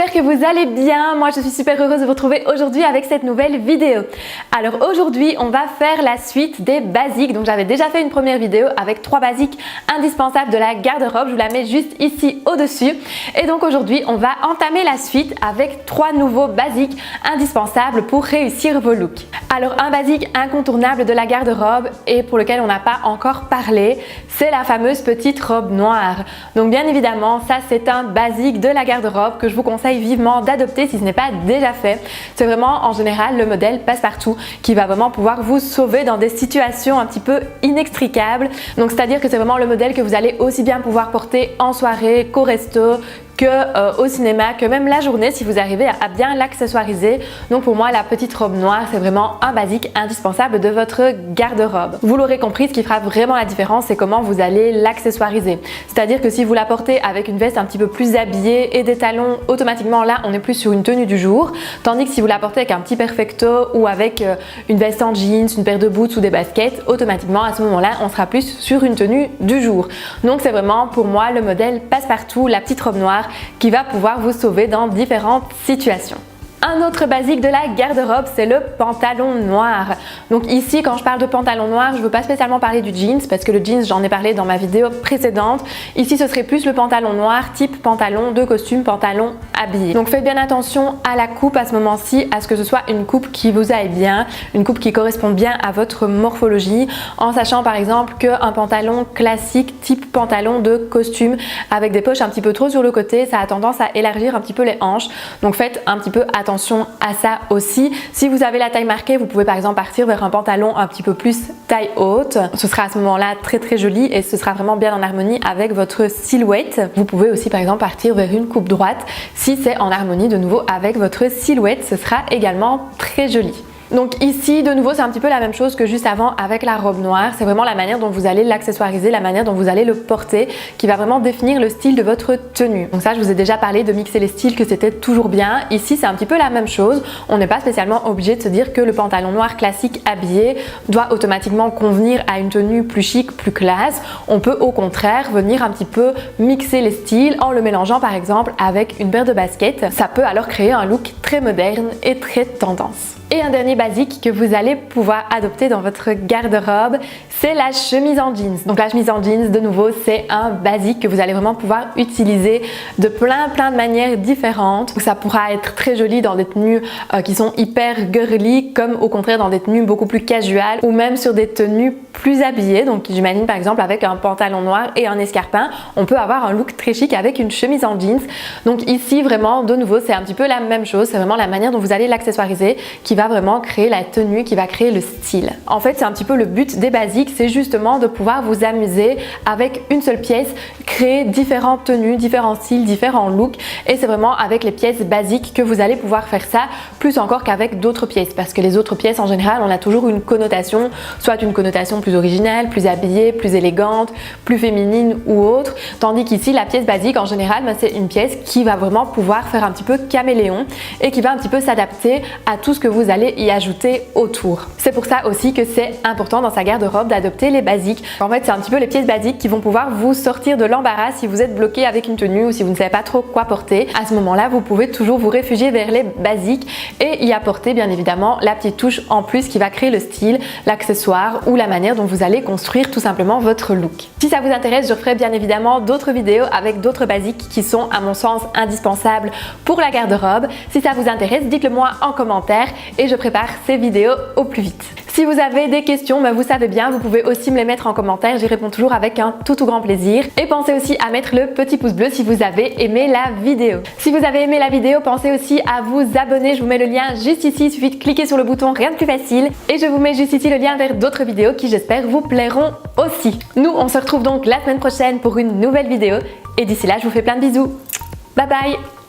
j'espère que vous allez bien. Moi je suis super heureuse de vous retrouver aujourd'hui avec cette nouvelle vidéo. Alors aujourd'hui on va faire la suite des basiques. Donc j'avais déjà fait une première vidéo avec 3 basiques indispensables de la garde-robe. Je vous la mets juste ici au-dessus. Et donc aujourd'hui on va entamer la suite avec 3 nouveaux basiques indispensables pour réussir vos looks. Alors un basique incontournable de la garde-robe et pour lequel on n'a pas encore parlé, c'est la fameuse petite robe noire. Donc bien évidemment ça c'est un basique de la garde-robe que je vous conseille vivement d'adopter si ce n'est pas déjà fait. C'est vraiment en général le modèle passe-partout qui va vraiment pouvoir vous sauver dans des situations un petit peu inextricables. Donc c'est-à-dire que c'est vraiment le modèle que vous allez aussi bien pouvoir porter en soirée qu'au resto, au cinéma, que même la journée si vous arrivez à bien l'accessoiriser. Donc pour moi la petite robe noire c'est vraiment un basique indispensable de votre garde-robe. Vous l'aurez compris, ce qui fera vraiment la différence c'est comment vous allez l'accessoiriser. C'est-à-dire que si vous la portez avec une veste un petit peu plus habillée et des talons, automatiquement là on est plus sur une tenue du jour. Tandis que si vous la portez avec un petit perfecto ou avec une veste en jeans, une paire de boots ou des baskets, automatiquement à ce moment-là on sera plus sur une tenue du jour. Donc c'est vraiment pour moi le modèle passe-partout, la petite robe noire qui va pouvoir vous sauver dans différentes situations. Un autre basique de la garde-robe, c'est le pantalon noir. Donc ici, quand je parle de pantalon noir, je ne veux pas spécialement parler du jeans parce que le jeans, j'en ai parlé dans ma vidéo précédente. Ici, ce serait plus le pantalon noir, type pantalon de costume, pantalon habillé. Donc faites bien attention à la coupe à ce moment-ci, à ce que ce soit une coupe qui vous aille bien, une coupe qui corresponde bien à votre morphologie, en sachant par exemple qu'un pantalon classique, type pantalon de costume, avec des poches un petit peu trop sur le côté, ça a tendance à élargir un petit peu les hanches. Donc faites un petit peu attention à ça aussi. Si vous avez la taille marquée, vous pouvez par exemple partir vers un pantalon un petit peu plus taille haute. Ce sera à ce moment-là très joli et ce sera vraiment bien en harmonie avec votre silhouette. Vous pouvez aussi par exemple partir vers une coupe droite. Si c'est en harmonie de nouveau avec votre silhouette, ce sera également très joli. Donc ici, de nouveau, c'est un petit peu la même chose que juste avant avec la robe noire. C'est vraiment la manière dont vous allez l'accessoiriser, la manière dont vous allez le porter qui va vraiment définir le style de votre tenue. Donc ça, je vous ai déjà parlé de mixer les styles, que c'était toujours bien. Ici, c'est un petit peu la même chose. On n'est pas spécialement obligé de se dire que le pantalon noir classique habillé doit automatiquement convenir à une tenue plus chic, plus classe. On peut au contraire venir un petit peu mixer les styles en le mélangeant par exemple avec une paire de baskets. Ça peut alors créer un look très moderne et très tendance. Et un dernier basique que vous allez pouvoir adopter dans votre garde-robe, c'est la chemise en jeans. Donc la chemise en jeans, de nouveau, c'est un basique que vous allez vraiment pouvoir utiliser de plein de manières différentes. Donc ça pourra être très joli dans des tenues qui sont hyper girly, comme au contraire dans des tenues beaucoup plus casuales ou même sur des tenues plus habillées. Donc j'imagine par exemple avec un pantalon noir et un escarpin, on peut avoir un look très chic avec une chemise en jeans. Donc ici vraiment, de nouveau, c'est un petit peu la même chose. C'est vraiment la manière dont vous allez l'accessoiriser qui va vraiment créer la tenue, qui va créer le style. En fait, c'est un petit peu le but des basiques, c'est justement de pouvoir vous amuser avec une seule pièce, créer différentes tenues, différents styles, différents looks, et c'est vraiment avec les pièces basiques que vous allez pouvoir faire ça, plus encore qu'avec d'autres pièces, parce que les autres pièces en général, on a toujours une connotation, soit une connotation plus originale, plus habillée, plus élégante, plus féminine ou autre, tandis qu'ici, la pièce basique en général, c'est une pièce qui va vraiment pouvoir faire un petit peu caméléon et qui va un petit peu s'adapter à tout ce que vous allez y ajouter autour. C'est pour ça aussi que c'est important dans sa garde-robe d'adopter les basiques. En fait, c'est un petit peu les pièces basiques qui vont pouvoir vous sortir de l'embarras si vous êtes bloqué avec une tenue ou si vous ne savez pas trop quoi porter. À ce moment-là, vous pouvez toujours vous réfugier vers les basiques et y apporter bien évidemment la petite touche en plus qui va créer le style, l'accessoire ou la manière dont vous allez construire tout simplement votre look. Si ça vous intéresse, je ferai bien évidemment d'autres vidéos avec d'autres basiques qui sont à mon sens indispensables pour la garde-robe. Si ça vous intéresse, dites-le moi en commentaire et je prépare ces vidéos au plus vite. Si vous avez des questions, vous savez bien, vous pouvez aussi me les mettre en commentaire, j'y réponds toujours avec un tout grand plaisir. Et pensez aussi à mettre le petit pouce bleu si vous avez aimé la vidéo. Si vous avez aimé la vidéo, pensez aussi à vous abonner, je vous mets le lien juste ici, il suffit de cliquer sur le bouton, rien de plus facile. Et je vous mets juste ici le lien vers d'autres vidéos qui j'espère vous plairont aussi. Nous, on se retrouve donc la semaine prochaine pour une nouvelle vidéo et d'ici là, je vous fais plein de bisous. Bye bye!